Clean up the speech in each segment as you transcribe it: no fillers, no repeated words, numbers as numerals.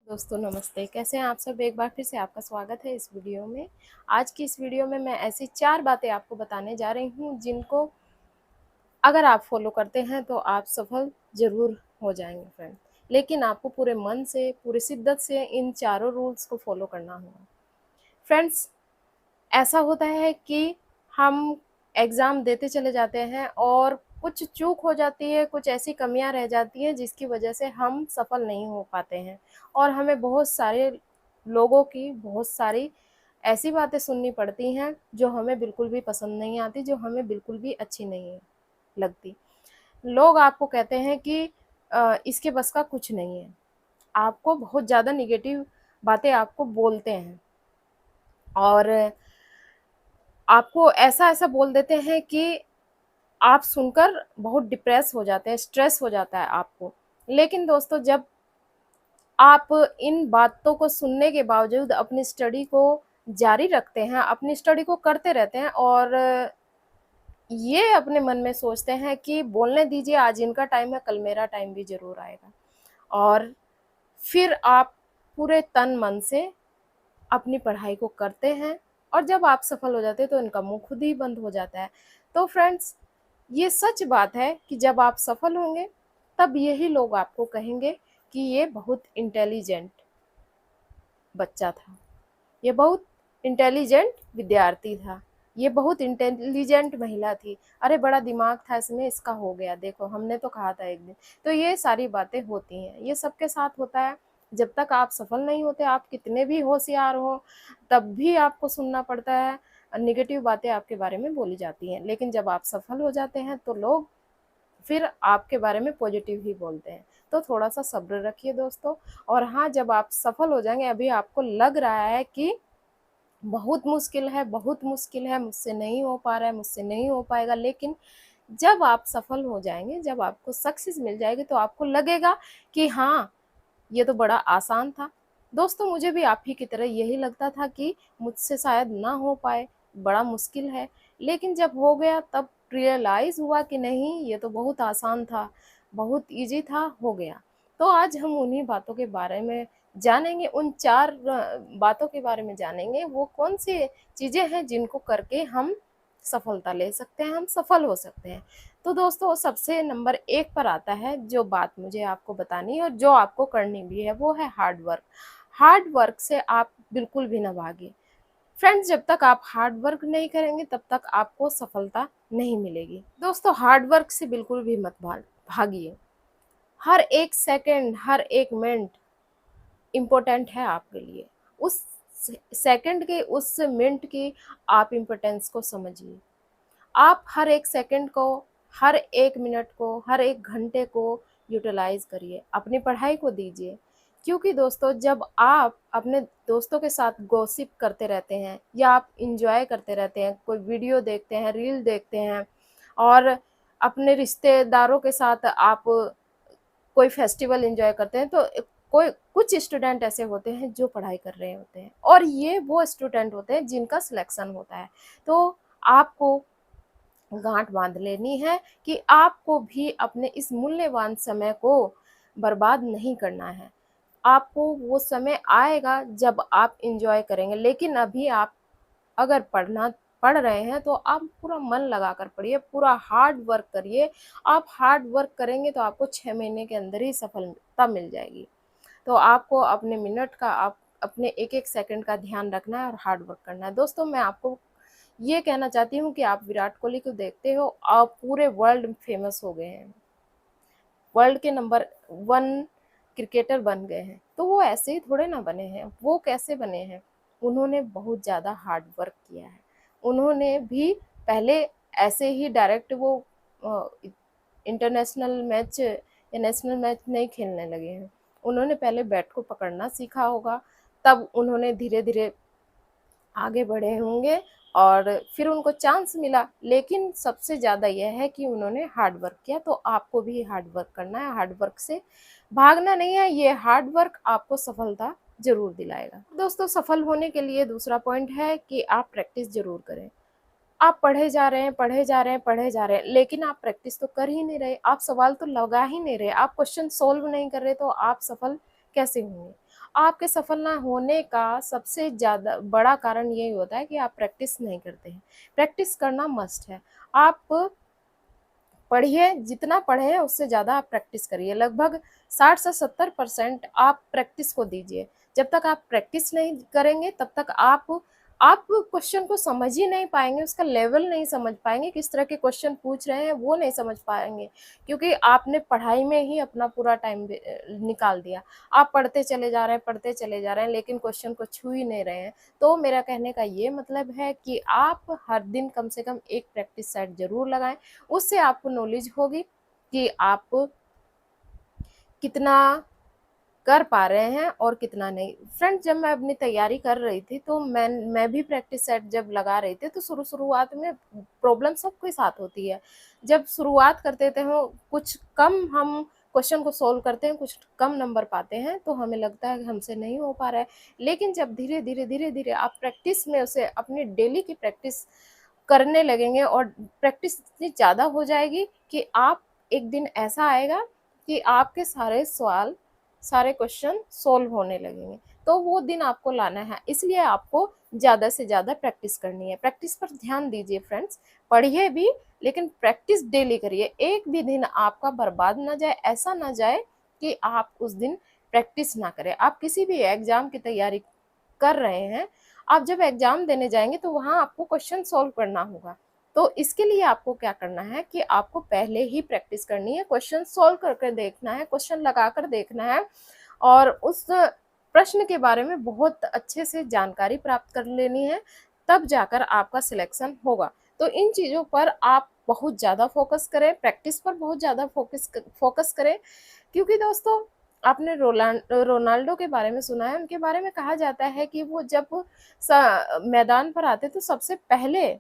दोस्तों नमस्ते, कैसे हैं आप सब। एक बार फिर से आपका स्वागत है इस वीडियो में। आज की इस वीडियो में मैं ऐसी 4 बातें आपको बताने जा रही हूँ जिनको अगर आप फॉलो करते हैं तो आप सफल ज़रूर हो जाएंगे फ्रेंड। लेकिन आपको पूरे मन से, पूरी शिद्दत से इन चारों रूल्स को फॉलो करना होगा। फ्रेंड्स, ऐसा होता है कि हम एग्ज़ाम देते चले जाते हैं और कुछ चूक हो जाती है, कुछ ऐसी कमियां रह जाती हैं जिसकी वजह से हम सफल नहीं हो पाते हैं और हमें बहुत सारे लोगों की बहुत सारी ऐसी बातें सुननी पड़ती हैं जो हमें बिल्कुल भी पसंद नहीं आती, जो हमें बिल्कुल भी अच्छी नहीं लगती। लोग आपको कहते हैं कि इसके बस का कुछ नहीं है। आपको बहुत ज़्यादा नेगेटिव बातें आपको बोलते हैं और आपको ऐसा-ऐसा बोल देते हैं कि आप सुनकर बहुत डिप्रेस हो जाते हैं, स्ट्रेस हो जाता है आपको। लेकिन दोस्तों, जब आप इन बातों को सुनने के बावजूद अपनी स्टडी को जारी रखते हैं, अपनी स्टडी को करते रहते हैं और ये अपने मन में सोचते हैं कि बोलने दीजिए, आज इनका टाइम है, कल मेरा टाइम भी ज़रूर आएगा। और फिर आप पूरे तन मन से अपनी पढ़ाई को करते हैं और जब आप सफल हो जाते हैं तो इनका मुंह खुद ही बंद हो जाता है। तो फ्रेंड्स, ये सच बात है कि जब आप सफल होंगे तब यही लोग आपको कहेंगे कि ये बहुत इंटेलिजेंट बच्चा था, ये बहुत इंटेलिजेंट विद्यार्थी था, ये बहुत इंटेलिजेंट महिला थी, अरे बड़ा दिमाग था इसमें, इसका हो गया, देखो हमने तो कहा था एक दिन। तो ये सारी बातें होती हैं, ये सबके साथ होता है। जब तक आप सफल नहीं होते, आप कितने भी होशियार हो, तब भी आपको सुनना पड़ता है, नेगेटिव बातें आपके बारे में बोली जाती हैं। लेकिन जब आप सफल हो जाते हैं तो लोग फिर आपके बारे में पॉजिटिव ही बोलते हैं। तो थोड़ा सा सब्र रखिए दोस्तों। और हाँ, जब आप सफल हो जाएंगे, अभी आपको लग रहा है कि बहुत मुश्किल है, बहुत मुश्किल है, मुझसे नहीं हो पा रहा है, मुझसे नहीं हो पाएगा, लेकिन जब आप सफल हो जाएंगे, जब आपको सक्सेस मिल जाएगी तो आपको लगेगा कि हाँ, ये तो बड़ा आसान था। दोस्तों, मुझे भी आप ही की तरह यही लगता था कि मुझसे शायद ना हो पाए, बड़ा मुश्किल है। लेकिन जब हो गया तब रियलाइज़ हुआ कि नहीं, ये तो बहुत आसान था, बहुत ईज़ी था, हो गया। तो आज हम उन्हीं बातों के बारे में जानेंगे, उन 4 बातों के बारे में जानेंगे, वो कौन-सी चीज़ें हैं जिनको करके हम सफलता ले सकते हैं, हम सफल हो सकते हैं। तो दोस्तों, सबसे नंबर 1 पर आता है जो बात मुझे आपको बतानी है और जो आपको करनी भी है, वो है हार्ड वर्क। हार्ड वर्क से आप बिल्कुल भी ना भागिए। फ्रेंड्स, जब तक आप हार्ड वर्क नहीं करेंगे तब तक आपको सफलता नहीं मिलेगी। दोस्तों, हार्ड वर्क से बिल्कुल भी मत भागिए। हर एक सेकंड, हर एक मिनट इम्पोर्टेंट है आपके लिए। उस सेकंड के, उस मिनट की आप इम्पोर्टेंस को समझिए। आप हर एक सेकंड को, हर एक मिनट को, हर एक घंटे को यूटिलाइज़ करिए, अपनी पढ़ाई को दीजिए। क्योंकि दोस्तों, जब आप अपने दोस्तों के साथ गॉसिप करते रहते हैं या आप एन्जॉय करते रहते हैं, कोई वीडियो देखते हैं, रील देखते हैं और अपने रिश्तेदारों के साथ आप कोई फेस्टिवल एंजॉय करते हैं, तो कोई कुछ स्टूडेंट ऐसे होते हैं जो पढ़ाई कर रहे होते हैं और ये वो स्टूडेंट होते हैं जिनका सिलेक्शन होता है। तो आपको गांठ बांध लेनी है कि आपको भी अपने इस मूल्यवान समय को बर्बाद नहीं करना है। आपको वो समय आएगा जब आप एंजॉय करेंगे, लेकिन अभी आप अगर पढ़ रहे हैं तो आप पूरा मन लगाकर पढ़िए, पूरा हार्ड वर्क करिए। आप हार्ड वर्क करेंगे तो आपको 6 महीने के अंदर ही सफलता मिल जाएगी। तो आपको अपने मिनट का, आप अपने एक-एक सेकंड का ध्यान रखना है और हार्ड वर्क करना है। दोस्तों, मैं आपको ये कहना चाहती हूँ कि आप विराट कोहली को देखते हो, आप पूरे वर्ल्ड में फेमस हो गए हैं। वर्ल्ड के नंबर 1 क्रिकेटर बन गए हैं। तो वो ऐसे ही थोड़े ना बने हैं। वो कैसे बने हैं? उन्होंने बहुत ज़्यादा हार्ड वर्क किया है। उन्होंने भी पहले ऐसे ही डायरेक्ट वो अ, इंटरनेशनल मैच या नेशनल मैच नहीं खेलने लगे हैं। उन्होंने पहले बैट को पकड़ना सीखा होगा, तब उन्होंने धीरे-धीरे आगे बढ़े होंगे और फिर उनको चांस मिला। लेकिन सबसे ज़्यादा यह है कि उन्होंने हार्ड वर्क किया। तो आपको भी हार्ड वर्क करना है, हार्ड वर्क से भागना नहीं है। ये हार्ड वर्क आपको सफलता ज़रूर दिलाएगा। दोस्तों, सफल होने के लिए दूसरा पॉइंट है कि आप प्रैक्टिस ज़रूर करें। आप पढ़े जा रहे हैं, पढ़े जा रहे हैं, पढ़े जा रहे हैं, लेकिन आप प्रैक्टिस तो कर ही नहीं रहे, आप सवाल तो लगा ही नहीं रहे, आप क्वेश्चन सॉल्व नहीं कर रहे, तो आप सफल कैसे होंगे? आपके सफल ना होने का सबसे ज़्यादा बड़ा कारण यही होता है कि आप प्रैक्टिस नहीं करते हैं। प्रैक्टिस करना मस्ट है। आप पढ़िए, जितना पढ़ें उससे ज़्यादा आप प्रैक्टिस करिए। लगभग 60 से 70% आप प्रैक्टिस को दीजिए। जब तक आप प्रैक्टिस नहीं करेंगे तब तक आप क्वेश्चन को समझ ही नहीं पाएँगे, उसका लेवल नहीं समझ पाएँगे, किस तरह के क्वेश्चन पूछ रहे हैं वो नहीं समझ पाएँगे, क्योंकि आपने पढ़ाई में ही अपना पूरा टाइम निकाल दिया। आप पढ़ते चले जा रहे हैं, पढ़ते चले जा रहे हैं, लेकिन क्वेश्चन को छू ही नहीं रहे हैं। तो मेरा कहने का ये मतलब है कि आप हर दिन कम से कम एक प्रैक्टिस सेट ज़रूर लगाएँ। उससे आपको नॉलेज होगी कि आप कितना कर पा रहे हैं और कितना नहीं। फ्रेंड्स, जब मैं अपनी तैयारी कर रही थी तो मैं भी प्रैक्टिस सेट जब लगा रही थी तो शुरुआत में प्रॉब्लम सबके साथ होती है। जब शुरुआत करते थे हम कुछ कम हम क्वेश्चन को सॉल्व करते हैं, कुछ कम नंबर पाते हैं तो हमें लगता है कि हमसे नहीं हो पा रहा है। लेकिन जब धीरे-धीरे आप प्रैक्टिस में उसे अपनी डेली की प्रैक्टिस करने लगेंगे और प्रैक्टिस इतनी ज़्यादा हो जाएगी कि आप एक दिन ऐसा आएगा कि आपके सारे सवाल, सारे क्वेश्चन सॉल्व होने लगेंगे। तो वो दिन आपको लाना है, इसलिए आपको ज़्यादा से ज़्यादा प्रैक्टिस करनी है। प्रैक्टिस पर ध्यान दीजिए फ्रेंड्स, पढ़िए भी लेकिन प्रैक्टिस डेली करिए। एक भी दिन आपका बर्बाद ना जाए, ऐसा ना जाए कि आप उस दिन प्रैक्टिस ना करें। आप किसी भी एग्ज़ाम की तैयारी कर रहे हैं, आप जब एग्ज़ाम देने जाएँगे तो वहाँ आपको क्वेश्चन सॉल्व करना होगा। तो इसके लिए आपको क्या करना है कि आपको पहले ही प्रैक्टिस करनी है, क्वेश्चन सॉल्व करके देखना है, क्वेश्चन लगाकर देखना है और उस प्रश्न के बारे में बहुत अच्छे से जानकारी प्राप्त कर लेनी है, तब जाकर आपका सिलेक्शन होगा। तो इन चीज़ों पर आप बहुत ज़्यादा फ़ोकस करें, प्रैक्टिस पर बहुत ज़्यादा फ़ोकस करें, क्योंकि दोस्तों आपने रोनाल्डो के बारे में सुना है, उनके बारे में कहा जाता है कि वो जब मैदान पर आते तो सबसे पहले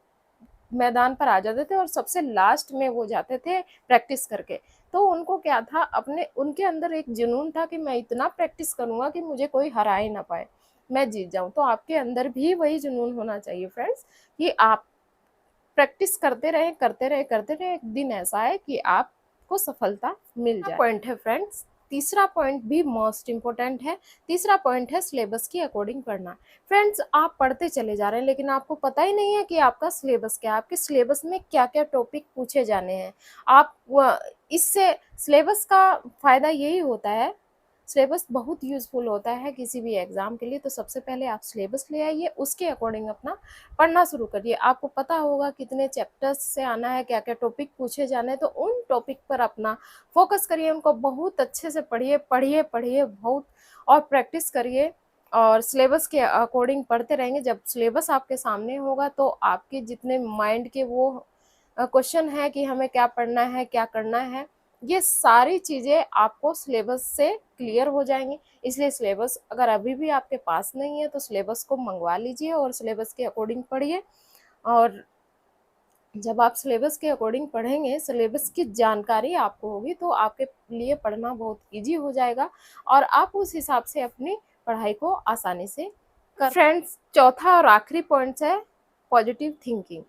मैदान पर आ जाते थे और सबसे लास्ट में वो जाते थे प्रैक्टिस करके। तो उनको क्या था, अपने उनके अंदर एक जुनून था कि मैं इतना प्रैक्टिस करूँगा कि मुझे कोई हरा ही ना पाए, मैं जीत जाऊँ। तो आपके अंदर भी वही जुनून होना चाहिए फ्रेंड्स, कि आप प्रैक्टिस करते रहें, करते रहें, करते रहें, एक दिन ऐसा है कि आपको सफलता मिल जाए। पॉइंट है फ्रेंड्स, तीसरा पॉइंट भी मोस्ट इम्पोर्टेंट है। तीसरा पॉइंट है सिलेबस के अकॉर्डिंग पढ़ना। फ्रेंड्स, आप पढ़ते चले जा रहे हैं लेकिन आपको पता ही नहीं है कि आपका सिलेबस क्या है, आपके सिलेबस में क्या-क्या टॉपिक पूछे जाने हैं। आप व इससे सिलेबस का फ़ायदा यही होता है, सिलेबस बहुत यूज़फुल होता है किसी भी एग्ज़ाम के लिए। तो सबसे पहले आप सिलेबस ले आइए, उसके अकॉर्डिंग अपना पढ़ना शुरू करिए। आपको पता होगा कितने चैप्टर्स से आना है, क्या-क्या टॉपिक पूछे जाने हैं, तो उन टॉपिक पर अपना फ़ोकस करिए, उनको बहुत अच्छे से पढ़िए, पढ़िए, पढ़िए बहुत और प्रैक्टिस करिए और सिलेबस के अकॉर्डिंग पढ़ते रहेंगे। जब सिलेबस आपके सामने होगा तो आपके जितने माइंड के वो क्वेश्चन हैं कि हमें क्या पढ़ना है, क्या करना है, ये सारी चीज़ें आपको सिलेबस से क्लियर हो जाएँगी। इसलिए सिलेबस अगर अभी भी आपके पास नहीं है तो सिलेबस को मँगवा लीजिए और सिलेबस के अकॉर्डिंग पढ़िए। और जब आप सिलेबस के अकॉर्डिंग पढ़ेंगे, सिलेबस की जानकारी आपको होगी तो आपके लिए पढ़ना बहुत ईज़ी हो जाएगा और आप उस हिसाब से अपनी पढ़ाई को आसानी से कर फ्रेंड्स, चौथा और आखिरी पॉइंट्स है पॉजिटिव थिंकिंग।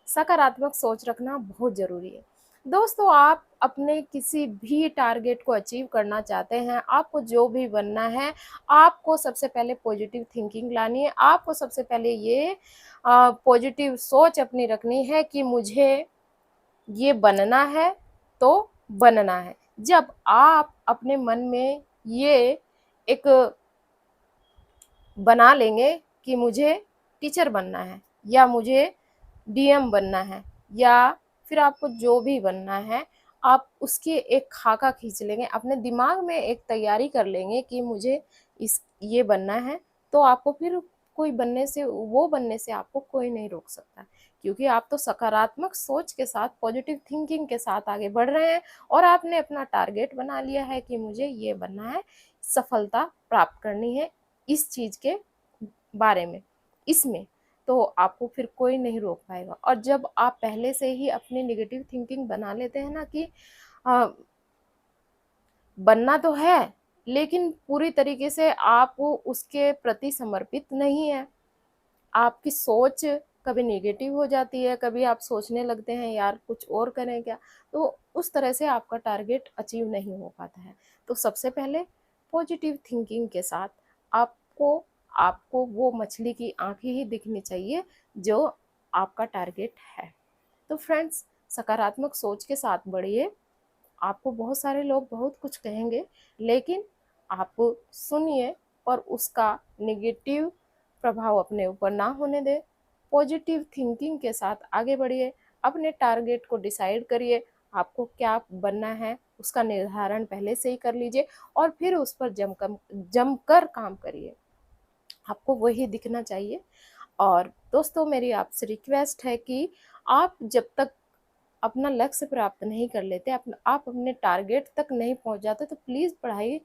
सकारात्मक सोच रखना बहुत ज़रूरी है। दोस्तों, आप अपने किसी भी टारगेट को अचीव करना चाहते हैं, आपको जो भी बनना है, आपको सबसे पहले पॉजिटिव थिंकिंग लानी है। आपको सबसे पहले ये पॉजिटिव सोच अपनी रखनी है कि मुझे ये बनना है, तो बनना है। जब आप अपने मन में ये एक बना लेंगे कि मुझे टीचर बनना है या मुझे डीएम बनना है या फिर आपको जो भी बनना है, आप उसकी एक खाका खींच लेंगे, अपने दिमाग में एक तैयारी कर लेंगे कि मुझे ये बनना है, तो आपको फिर वो बनने से आपको कोई नहीं रोक सकता। क्योंकि आप तो सकारात्मक सोच के साथ, पॉजिटिव थिंकिंग के साथ आगे बढ़ रहे हैं और आपने अपना टारगेट बना लिया है कि मुझे ये बनना है, सफलता प्राप्त करनी है इस चीज़ के बारे में, इसमें। तो आपको फिर कोई नहीं रोक पाएगा। और जब आप पहले से ही अपनी नेगेटिव थिंकिंग बना लेते हैं ना कि अ, बनना तो है, लेकिन पूरी तरीके से आप उसके प्रति समर्पित नहीं हैं। आपकी सोच कभी नेगेटिव हो जाती है, कभी आप सोचने लगते हैं यार कुछ और करें क्या? तो उस तरह से आपका टारगेट अचीव नहीं हो पाता है। तो सबसे पहले पॉजिटिव थिंकिंग के साथ आपको आपको वो मछली की आँखें ही दिखनी चाहिए जो आपका टारगेट है। तो फ्रेंड्स, सकारात्मक सोच के साथ बढ़िए। आपको बहुत सारे लोग बहुत कुछ कहेंगे, लेकिन आप सुनिए और उसका नेगेटिव प्रभाव अपने ऊपर ना होने दें। पॉजिटिव थिंकिंग के साथ आगे बढ़िए। अपने टारगेट को डिसाइड करिए, आपको क्या बनना है उसका निर्धारण पहले से ही कर लीजिए और फिर उस पर जमकर काम करिए। आपको वही दिखना चाहिए। और दोस्तों, मेरी आपसे रिक्वेस्ट है कि आप जब तक अपना लक्ष्य प्राप्त नहीं कर लेते, आप अपने टारगेट तक नहीं पहुंच जाते, तो प्लीज़ पढ़ाई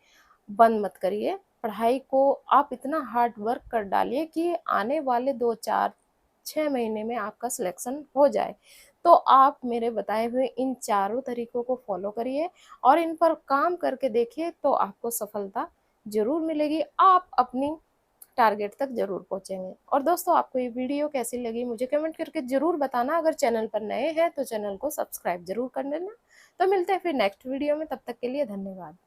बंद मत करिए। पढ़ाई को आप इतना हार्ड वर्क कर डालिए कि आने वाले 2 4 6 महीने में आपका सिलेक्शन हो जाए। तो आप मेरे बताए हुए इन चारों तरीकों को फॉलो करिए और इन पर काम करके देखिए, तो आपको सफलता ज़रूर मिलेगी। आप अपनी टारगेट तक ज़रूर पहुँचेंगे। और दोस्तों, आपको ये वीडियो कैसी लगी मुझे कमेंट करके ज़रूर बताना। अगर चैनल पर नए हैं तो चैनल को सब्सक्राइब ज़रूर कर लेना। तो मिलते हैं फिर नेक्स्ट वीडियो में, तब तक के लिए धन्यवाद।